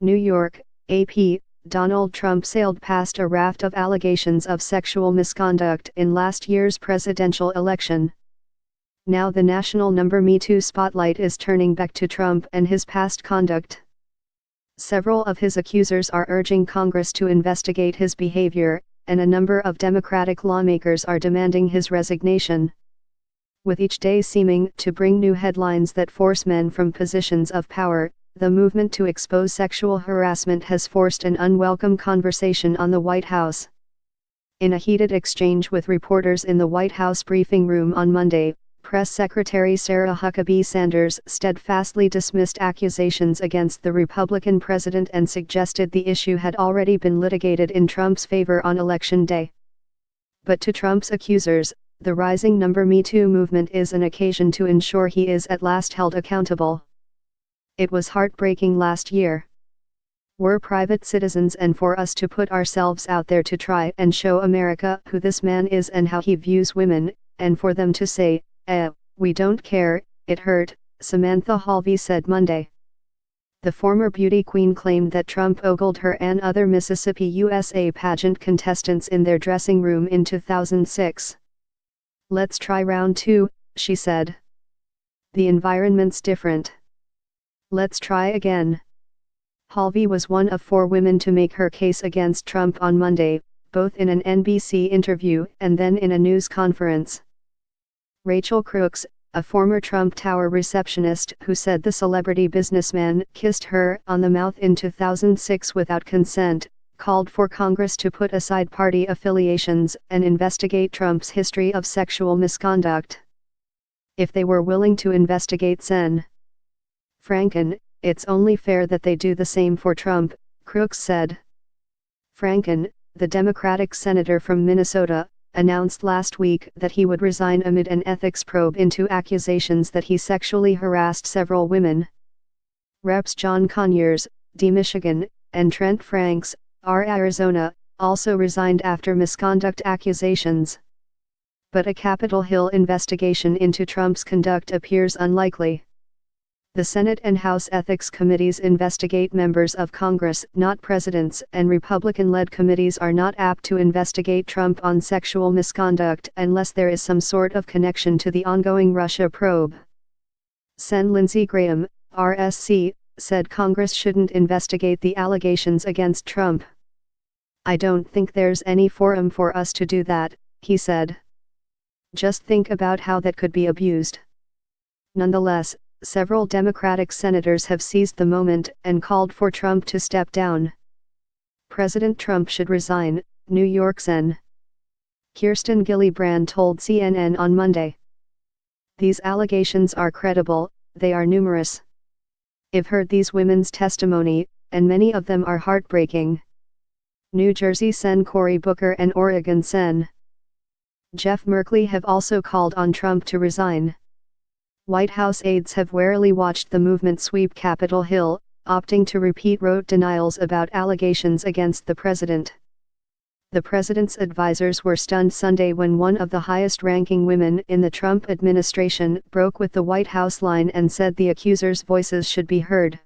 New York, AP, Donald Trump sailed past a raft of allegations of sexual misconduct in last year's presidential election. Now the national Me Too spotlight is turning back to Trump and his past conduct. Several of his accusers are urging Congress to investigate his behavior, and a number of Democratic lawmakers are demanding his resignation. With each day seeming to bring new headlines that force men from positions of power, the movement to expose sexual harassment has forced an unwelcome conversation on the White House. In a heated exchange with reporters in the White House briefing room on Monday, Press Secretary Sarah Huckabee Sanders steadfastly dismissed accusations against the Republican president and suggested the issue had already been litigated in Trump's favor on Election Day. But to Trump's accusers, the rising Me Too movement is an occasion to ensure he is at last held accountable. It was heartbreaking last year. We're private citizens, and for us to put ourselves out there to try and show America who this man is and how he views women, and for them to say, we don't care, it hurt, Samantha Halvey said Monday. The former beauty queen claimed that Trump ogled her and other Mississippi USA pageant contestants in their dressing room in 2006. Let's try round two, she said. The environment's different. Let's try again. Halvey was one of 4 women to make her case against Trump on Monday, both in an NBC interview and then in a news conference. Rachel Crooks, a former Trump Tower receptionist who said the celebrity businessman kissed her on the mouth in 2006 without consent, called for Congress to put aside party affiliations and investigate Trump's history of sexual misconduct. If they were willing to investigate Sen. Franken, it's only fair that they do the same for Trump, Crooks said. Franken, the Democratic senator from Minnesota, announced last week that he would resign amid an ethics probe into accusations that he sexually harassed several women. Reps John Conyers, D. Michigan, and Trent Franks, R. Arizona, also resigned after misconduct accusations. But a Capitol Hill investigation into Trump's conduct appears unlikely. The Senate and House Ethics Committees investigate members of Congress, not presidents, and Republican-led committees are not apt to investigate Trump on sexual misconduct unless there is some sort of connection to the ongoing Russia probe. Sen. Lindsey Graham, RSC, said Congress shouldn't investigate the allegations against Trump. I don't think there's any forum for us to do that, he said. Just think about how that could be abused. Nonetheless, several Democratic senators have seized the moment and called for Trump to step down. President Trump should resign, New York Sen. Kirsten Gillibrand told CNN on Monday. These allegations are credible, they are numerous. I've heard these women's testimony, and many of them are heartbreaking. New Jersey Sen. Cory Booker and Oregon Sen. Jeff Merkley have also called on Trump to resign. White House aides have warily watched the movement sweep Capitol Hill, opting to repeat rote denials about allegations against the president. The president's advisors were stunned Sunday when one of the highest-ranking women in the Trump administration broke with the White House line and said the accusers' voices should be heard.